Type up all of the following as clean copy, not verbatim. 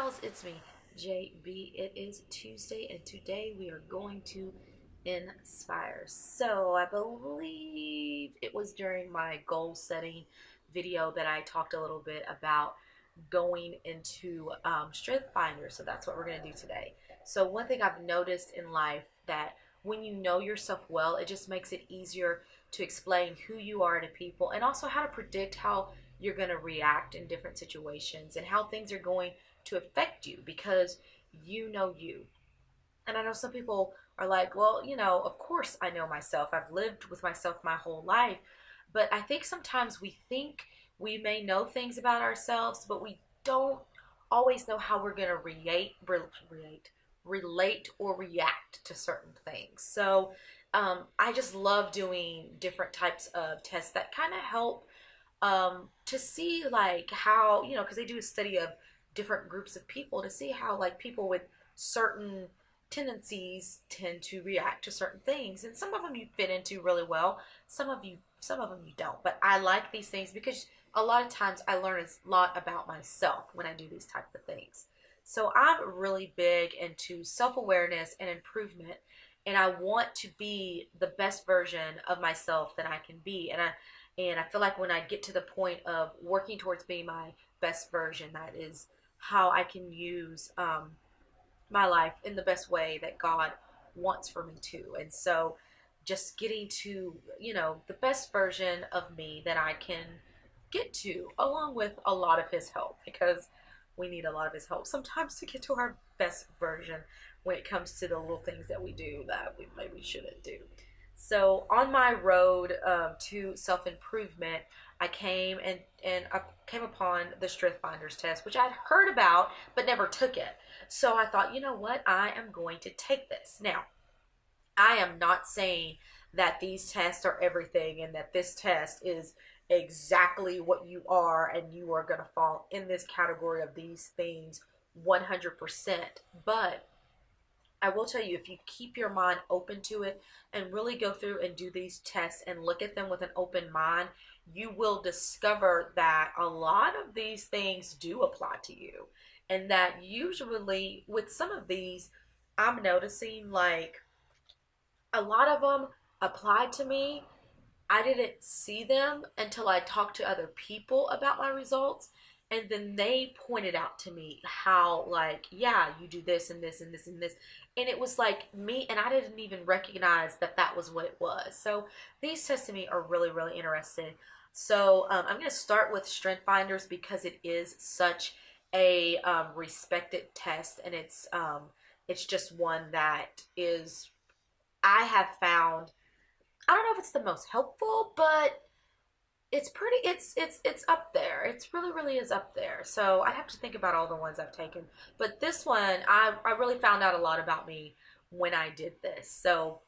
pals, it's me, JB. It is Tuesday, and today we are going to inspire. So, I believe it was during my goal setting video that I talked a little bit about going into Strength Finder. So, that's what we're going to do today. So, one thing I've noticed in life that when you know yourself well, it just makes it easier to explain who you are to people and also how to predict how you're going to react in different situations and how things are going to affect you because you know you. And I know some people are like, well, of course I know myself. I've lived with myself my whole life. But I think sometimes we think we may know things about ourselves, but we don't always know how we're going to relate or react to certain things. So I just love doing different types of tests that kind of help to see like how, because they do a study of different groups of people to see how like people with certain tendencies tend to react to certain things, and some of them you fit into really well, some of them you don't. But I like these things because a lot of times I learn a lot about myself when I do these type of things. So I'm really big into self-awareness and improvement, and I want to be the best version of myself that I can be. And I feel like when I get to the point of working towards being my best version, that is how I can use my life in the best way that God wants for me to. And so just getting to, the best version of me that I can get to, along with a lot of His help, because we need a lot of His help sometimes to get to our best version when it comes to the little things that we do that we maybe shouldn't do. So on my road to self-improvement, I came and I came upon the Strength Finders test, which I'd heard about but never took it. So I thought, you know what, I am going to take this. Now, I am not saying that these tests are everything and that this test is exactly what you are and you are going to fall in this category of these things 100%. But I will tell you, if you keep your mind open to it and really go through and do these tests and look at them with an open mind, you will discover that a lot of these things do apply to you. And that usually with some of these, I'm noticing like a lot of them applied to me. I didn't see them until I talked to other people about my results. And then they pointed out to me how, like, yeah, you do this and this and this and this. And it was like me, and I didn't even recognize that that was what it was. So these tests to me are really, really interesting. So I'm going to start with Strength Finders because it is such a respected test. And it's just one that is, I have found, I don't know if it's the most helpful, but it's pretty, it's up there. It's really, really is up there. So I have to think about all the ones I've taken. But this one, I really found out a lot about me when I did this. So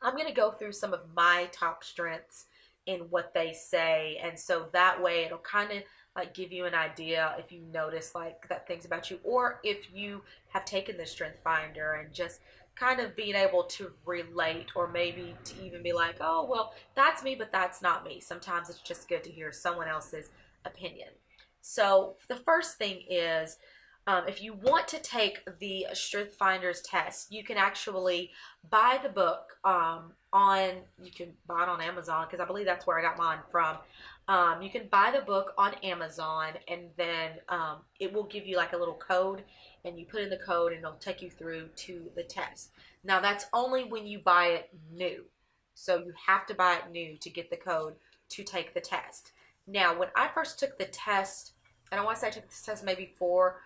I'm going to go through some of my top strengths and what they say. And so that way it'll kind of like give you an idea if you notice like that things about you, or if you have taken the Strength Finder and just kind of being able to relate, or maybe to even be like, oh, well, that's me, but that's not me. Sometimes it's just good to hear someone else's opinion. So the first thing is, if you want to take the Strength Finders test, you can actually buy the book you can buy it on Amazon, because I believe that's where I got mine from. You can buy the book on Amazon, and then it will give you like a little code, and you put in the code and it'll take you through to the test. Now that's only when you buy it new. So you have to buy it new to get the code to take the test. Now, when I first took the test, and I want to say I took this test maybe 4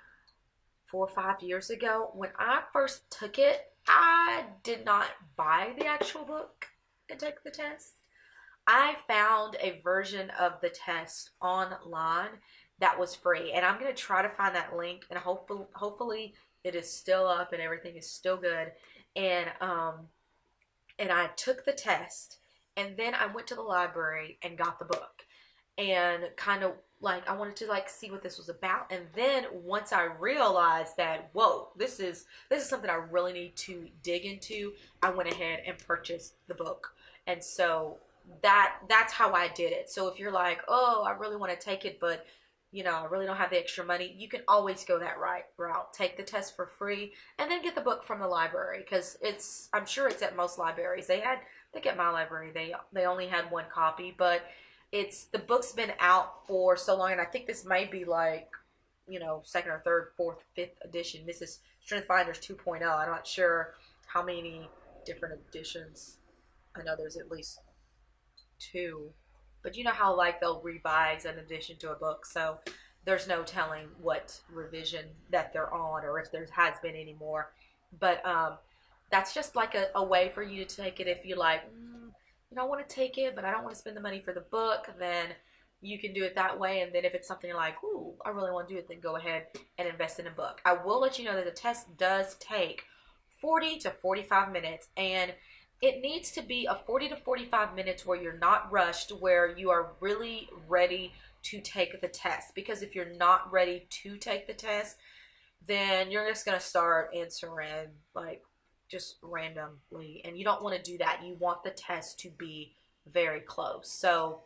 or 5 years ago, when I first took it, I did not buy the actual book and take the test. I found a version of the test online that was free, and I'm going to try to find that link, and hopefully it is still up and everything is still good. And I took the test, and then I went to the library and got the book, and kind of like I wanted to like see what this was about. And then once I realized that, whoa, this is something I really need to dig into, I went ahead and purchased the book. And so that's how I did it. So if you're like, oh, I really want to take it, but I really don't have the extra money, you can always go that route. Take the test for free and then get the book from the library, because I'm sure it's at most libraries. I think at my library they only had one copy, but the book's been out for so long, and I think this may be like, second or third, fourth, fifth edition. This is Strength Finders 2.0. I'm not sure how many different editions. I know there's at least two, but you know how like they'll revise an addition to a book, so there's no telling what revision that they're on, or if there has been any more. But that's just like a way for you to take it if you like, I want to take it, but I don't want to spend the money for the book. Then you can do it that way. And then if it's something like, ooh, I really want to do it, then go ahead and invest in a book. I will let you know that the test does take 40 to 45 minutes, and it needs to be a 40 to 45 minutes where you're not rushed, where you are really ready to take the test. Because if you're not ready to take the test, then you're just going to start answering like just randomly, and you don't want to do that. You want the test to be very close. So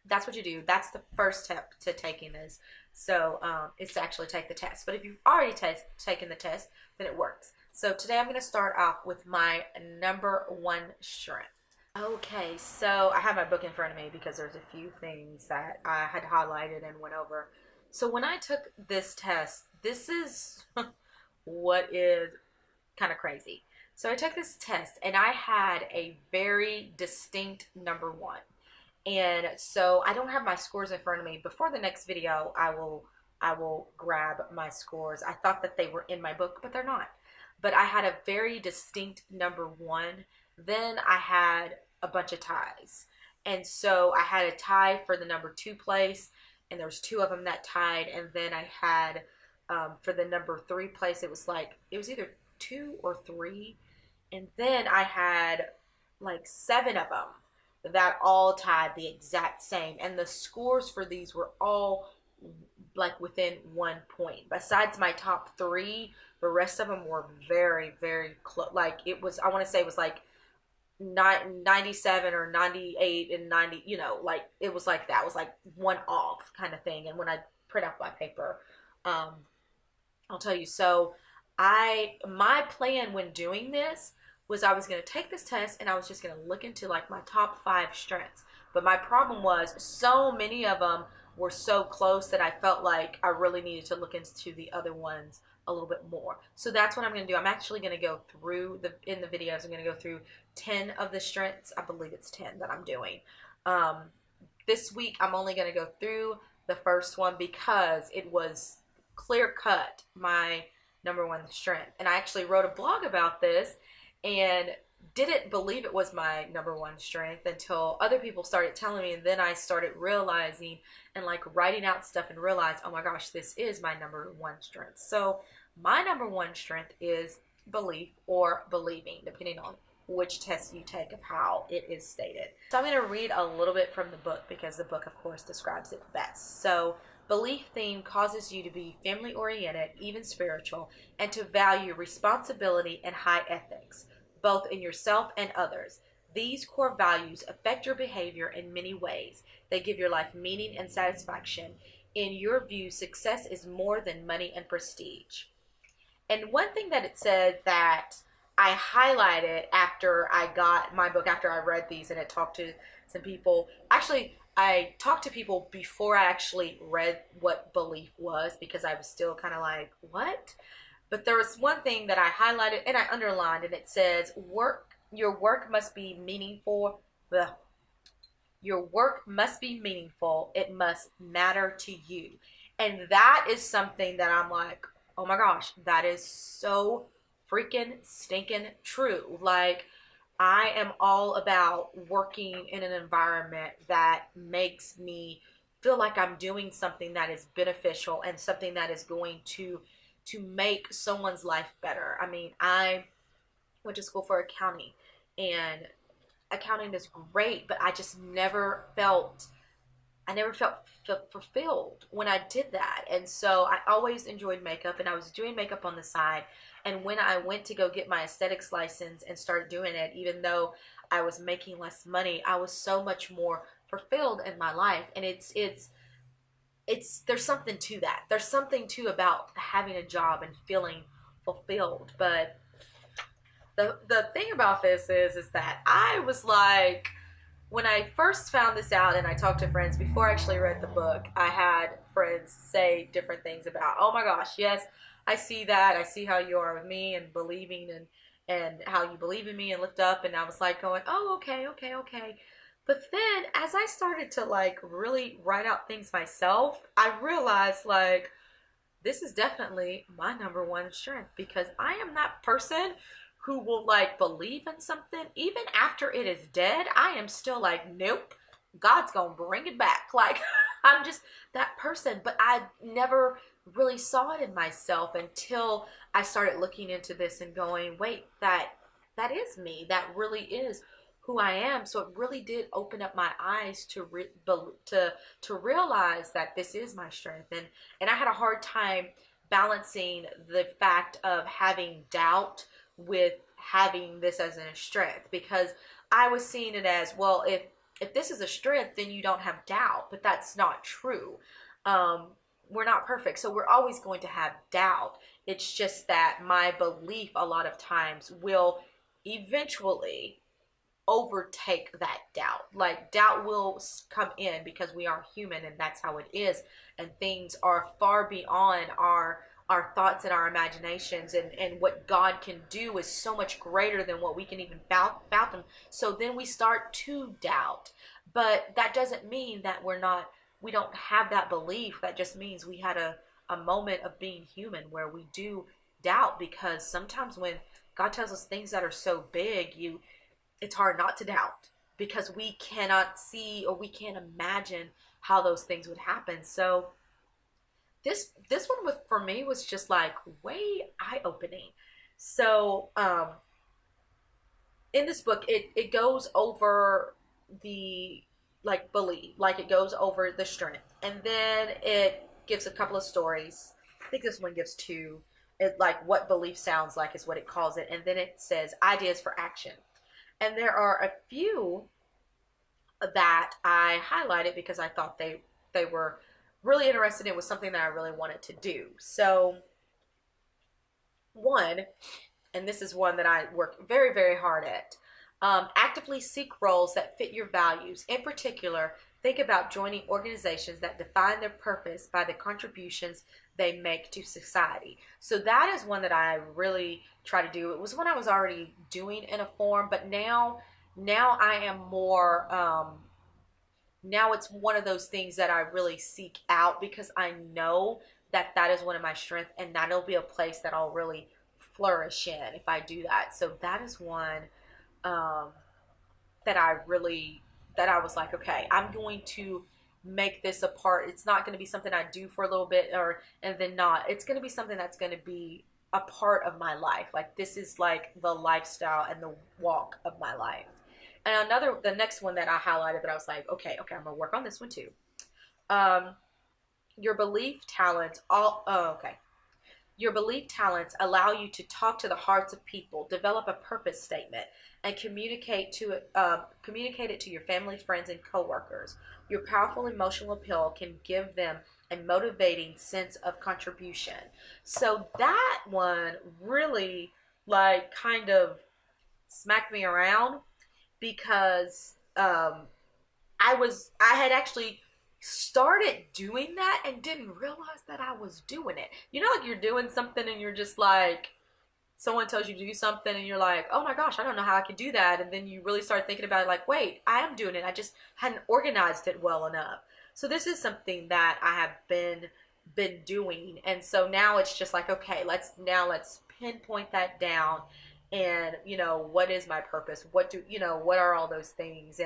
that's what you do. That's the first step to taking this. So it's to actually take the test. But if you've already taken the test, then it works. So today I'm going to start off with my number one strength. Okay, so I have my book in front of me because there's a few things that I had highlighted and went over. So when I took this test, this is what is kind of crazy. So I took this test and I had a very distinct number one. And so I don't have my scores in front of me. Before the next video, I will grab my scores. I thought that they were in my book, but they're not. But I had a very distinct number one. Then I had a bunch of ties. And so I had a tie for the number 2 place, and there was 2 of them that tied. And then I had, for the number 3 place, it was either 2 or 3. And then I had like 7 of them that all tied the exact same. And the scores for these were all like within 1 point. Besides my top 3, the rest of them were very, very close. Like it was, I want to say it was like 97 or 98 and 90, like it was like that. It was like 1 off kind of thing. And when I print out my paper, I'll tell you. So my plan when doing this was I was going to take this test and I was just going to look into like my top 5 strengths. But my problem was so many of them were so close that I felt like I really needed to look into the other ones a little bit more. So that's what I'm going to do. I'm actually going to go through in the videos. I'm going to go through 10 of the strengths. I believe it's 10 that I'm doing. This week I'm only going to go through the first one because it was clear cut my number 1 strength. And I actually wrote a blog about this and didn't believe it was my number 1 strength until other people started telling me, and then I started realizing and like writing out stuff and realized, oh my gosh, this is my number 1 strength. So my number 1 strength is belief or believing, depending on which test you take of how it is stated. So I'm going to read a little bit from the book because the book, of course, describes it best. So belief theme causes you to be family oriented, even spiritual, and to value responsibility and high ethics, both in yourself and others. These core values affect your behavior in many ways. They give your life meaning and satisfaction. In your view, success is more than money and prestige. And one thing that it said that I highlighted after I got my book, after I read these and I talked to some people. Actually, I talked to people before I actually read what belief was because I was still kind of like, what? But there was one thing that I highlighted and I underlined, and it says, your work must be meaningful. Your work must be meaningful. It must matter to you. And that is something that I'm like, oh my gosh, that is so freaking stinking true. Like, I am all about working in an environment that makes me feel like I'm doing something that is beneficial and something that is going to make someone's life better. I mean, I went to school for accounting, and accounting is great, but I just never felt fulfilled when I did that. And so I always enjoyed makeup, and I was doing makeup on the side. And when I went to go get my aesthetics license and start doing it, even though I was making less money, I was so much more fulfilled in my life. And it's there's something to that. There's something too about having a job and feeling fulfilled. But the thing about this is that I was like, when I first found this out and I talked to friends before I actually read the book, I had friends say different things about, oh my gosh, yes, I see that. I see how you are with me and believing, and how you believe in me and lift up. And I was like going, oh, okay, okay, okay. But then as I started to like really write out things myself, I realized like this is definitely my number one strength, because I am that person who will like believe in something even after it is dead. I am still like, nope, God's gonna bring it back. Like I'm just that person. But I never really saw it in myself until I started looking into this and going, wait, that is me. That really is who I am. So it really did open up my eyes to realize that this is my strength. And I had a hard time balancing the fact of having doubt with having this as a strength, because I was seeing it as, well, if this is a strength, then you don't have doubt. But that's not true. We're not perfect, so we're always going to have doubt. It's just that my belief a lot of times will eventually overtake that doubt. Like doubt will come in because we are human, and that's how it is. And things are far beyond our thoughts and our imaginations, and what God can do is so much greater than what we can even fathom. So then we start to doubt. But that doesn't mean that we don't have that belief. That just means we had a moment of being human where we do doubt, because sometimes when God tells us things that are so big, it's hard not to doubt, because we cannot see or we can't imagine how those things would happen. So this one for me was just like way eye-opening. So in this book, it goes over the like belief, like it goes over the strength, and then it gives a couple of stories. I think this one gives two. It like what belief sounds like is what it calls it, and then it says ideas for action. And there are a few that I highlighted because I thought they were really interested. It was something that I really wanted to do. So one, and this is one that I work very, very hard at, actively seek roles that fit your values. In particular, think about joining organizations that define their purpose by the contributions they make to society. So that is one that I really try to do. It was one I was already doing in a form, but now I am more, now it's one of those things that I really seek out, because I know that is one of my strengths, and that'll be a place that I'll really flourish in if I do that. So that is one that I was like, okay, I'm going to make this a part. It's not going to be something I do for a little bit and then not. It's going to be something that's going to be a part of my life. Like this is like the lifestyle and the walk of my life. And the next one that I highlighted that I was like, okay, I'm gonna work on this one too. Your belief talents Your belief talents allow you to talk to the hearts of people, develop a purpose statement, and communicate it to your family, friends, and coworkers. Your powerful emotional appeal can give them a motivating sense of contribution. So that one really like kind of smacked me around, because I had actually started doing that and didn't realize that I was doing it. You know, like you're doing something and you're just like, someone tells you to do something and you're like, oh my gosh, I don't know how I could do that. And then you really start thinking about it like, wait, I am doing it. I just hadn't organized it well enough. So this is something that I have been doing. And so now it's just like, okay, let's pinpoint that down. And, you know, what is my purpose? What are all those things?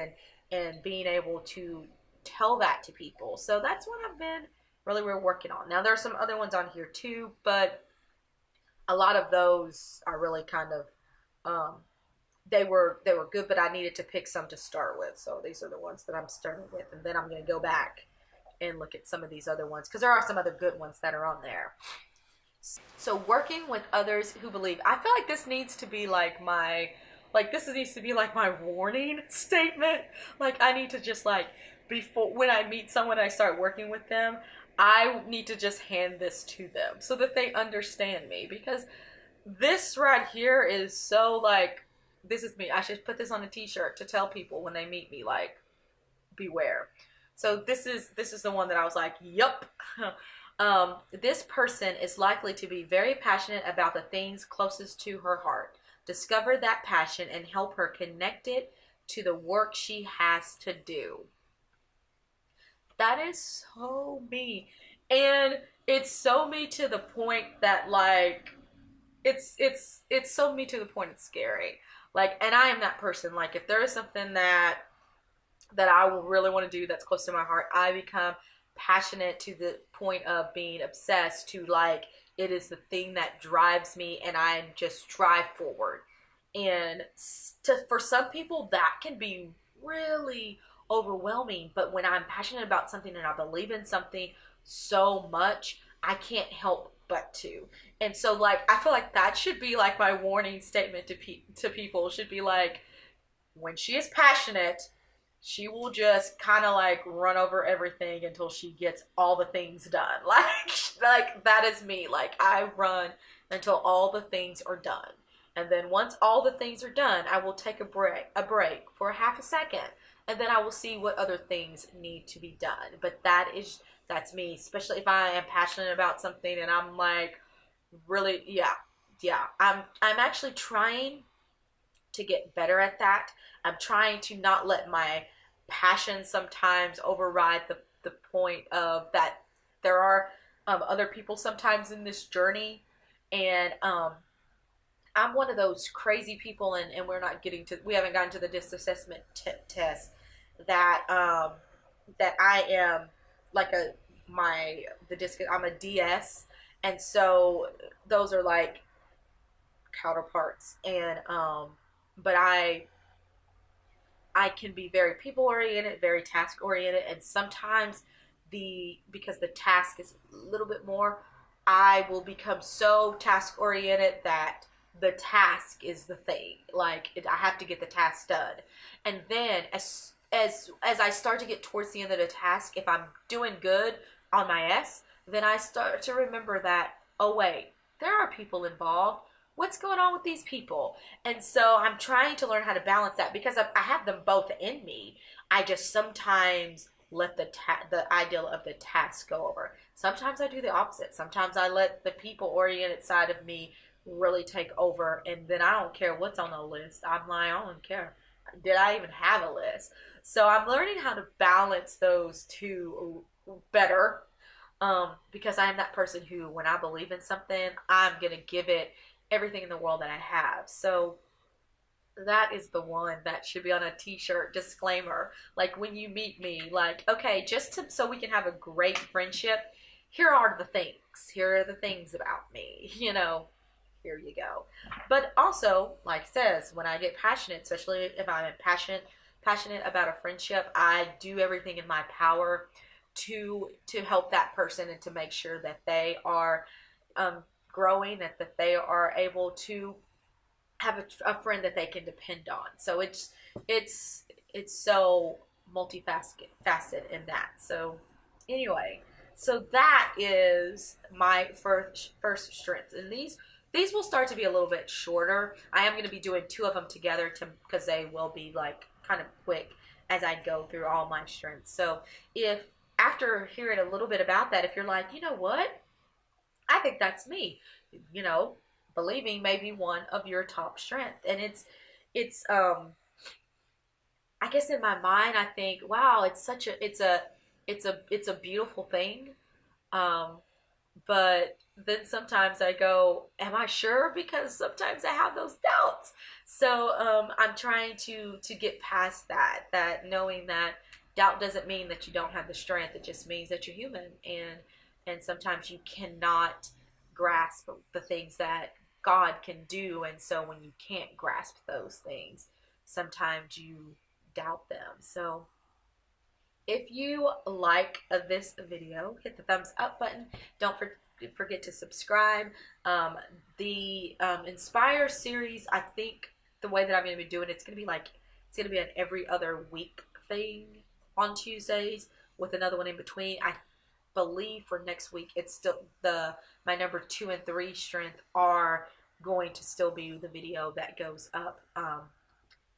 And being able to tell that to people. So that's what I've been really working on. Now, there are some other ones on here too, but a lot of those are really kind of, they were good, but I needed to pick some to start with. So these are the ones that I'm starting with. And then I'm going to go back and look at some of these other ones, because there are some other good ones that are on there. So working with others who believe. I feel like this needs to be like my warning statement. Like I need to just like before, when I meet someone, I start working with them, I need to just hand this to them so that they understand me, because this right here is so like, this is me. I should put this on a t-shirt to tell people when they meet me, like, beware. So this is the one that I was like, yup. This person is likely to be very passionate about the things closest to her heart. Discover that passion and help her connect it to the work she has to do. That is so me. And it's so me to the point that, like, it's so me to the point it's scary. Like, and I am that person. Like, if there is something that I will really want to do that's close to my heart, I become passionate to the point of being obsessed, to like, it is the thing that drives me and I just drive forward. And for some people that can be really overwhelming, but when I'm passionate about something and I believe in something so much, I can't help but to. And so, like, I feel like that should be like my warning statement to people, should be like, when she is passionate, she will just kind of like run over everything until she gets all the things done. Like that is me. Like, I run until all the things are done. And then once all the things are done, I will take a break for half a second. And then I will see what other things need to be done. But that's me, especially if I am passionate about something and I'm like, really, yeah. I'm actually trying to get better at that. I'm trying to not let my passion sometimes override the point of that there are other people sometimes in this journey. And I'm one of those crazy people, and we haven't gotten to the DISC assessment test, that that I am like the DISC, I'm a DS, and so those are like counterparts. And but I can be very people oriented, very task oriented, and sometimes because the task is a little bit more, I will become so task oriented that the task is the thing. Like, I have to get the task done. And then as I start to get towards the end of the task, if I'm doing good on my S, then I start to remember that, oh wait, there are people involved. What's going on with these people? And so I'm trying to learn how to balance that, because I have them both in me. I just sometimes let the ideal of the task go over. Sometimes I do the opposite. Sometimes I let the people-oriented side of me really take over, and then I don't care what's on the list. I'm like, I don't care. Did I even have a list? So I'm learning how to balance those two better, because I am that person who, when I believe in something, I'm going to give it everything in the world that I have. So that is the one that should be on a t-shirt, disclaimer. Like, when you meet me, like, okay, so we can have a great friendship, here are the things. Here are the things about me, here you go. But also, like it says, when I get passionate, especially if I'm passionate about a friendship, I do everything in my power to help that person and to make sure that they are growing, that they are able to have a friend that they can depend on. So it's so multifaceted in that. So anyway, so that is my first strength, and these will start to be a little bit shorter. I am going to be doing 2 of them together because they will be like kind of quick as I go through all my strengths. So if after hearing a little bit about that, if you're like, you know what, I think that's me, believing may be one of your top strengths. And it's I guess in my mind, I think, wow, it's a beautiful thing. But then sometimes I go, am I sure? Because sometimes I have those doubts. So I'm trying to get past that knowing that doubt doesn't mean that you don't have the strength. It just means that you're human, and sometimes you cannot grasp the things that God can do. And so when you can't grasp those things, sometimes you doubt them. So if you like this video, hit the thumbs up button. Don't forget to subscribe. The Inspire series, I think the way that I'm going to be doing it's going to be an every other week thing. on Tuesdays with another one in between. I believe for next week it's still my number 2 and 3 strength are going to still be the video that goes up,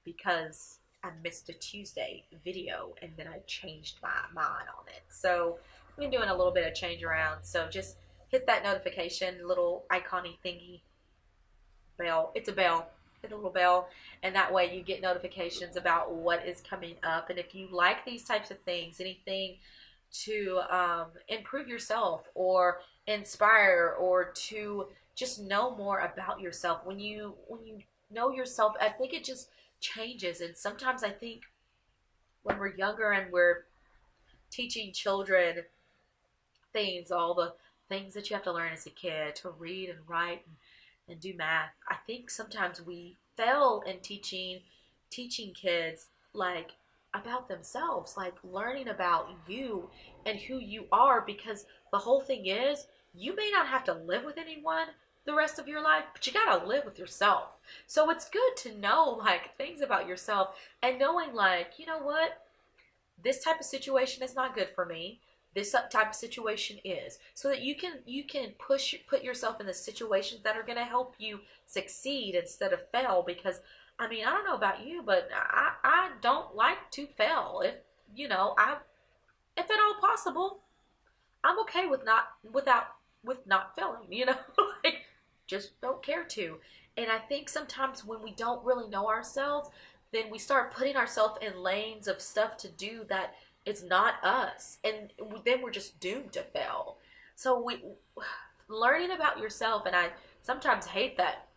because I missed a Tuesday video and then I changed my mind on it. So I've been doing a little bit of change around. So just hit that notification little icon-y thingy bell. It's a bell. Hit a little bell, and that way you get notifications about what is coming up. And if you like these types of things, anything to improve yourself or inspire or to just know more about yourself, when you know yourself, I think it just changes. And sometimes I think when we're younger and we're teaching children things, all the things that you have to learn as a kid to read and write and do math, I think sometimes we fail in teaching kids like about themselves, like learning about you and who you are, because the whole thing is you may not have to live with anyone the rest of your life, but you gotta live with yourself. So it's good to know like things about yourself and knowing like, you know what, this type of situation is not good for me, this type of situation is, so that you can put yourself in the situations that are going to help you succeed instead of fail. Because I mean, I don't know about you, but I don't like to fail. If if at all possible, I'm okay with not failing, like just don't care to. And I think sometimes when we don't really know ourselves, then we start putting ourselves in lanes of stuff to do that it's not us, and then we're just doomed to fail. So learning about yourself, and I sometimes hate that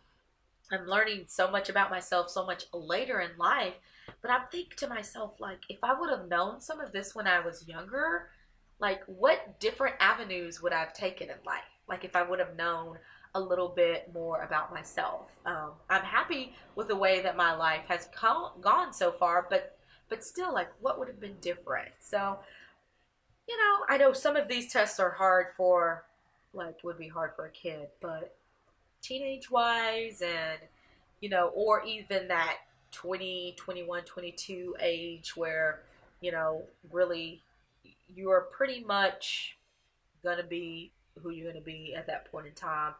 I'm learning so much about myself so much later in life, but I think to myself, like, if I would have known some of this when I was younger, like what different avenues would I have taken in life? Like if I would have known a little bit more about myself. I'm happy with the way that my life has gone so far, but still, like, what would have been different? So, I know some of these tests are hard for, like, would be hard for a kid, but teenage-wise and, or even that 20, 21, 22 age where, really you are pretty much going to be who you're going to be at that point in time.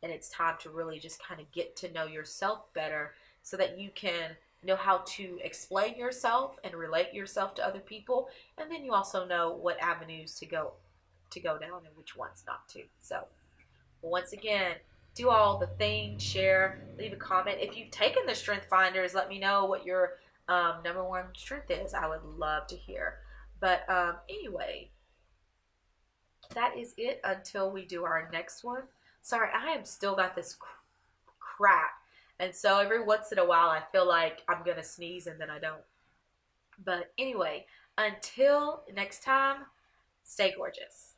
And it's time to really just kind of get to know yourself better so that you can know how to explain yourself and relate yourself to other people. And then you also know what avenues to go down and which ones not to. So once again, do all the things, share, leave a comment. If you've taken the strength finders, let me know what your number one strength is. I would love to hear. But anyway, that is it until we do our next one. Sorry, I am still got this crap. And so every once in a while, I feel like I'm going to sneeze and then I don't. But anyway, until next time, stay gorgeous.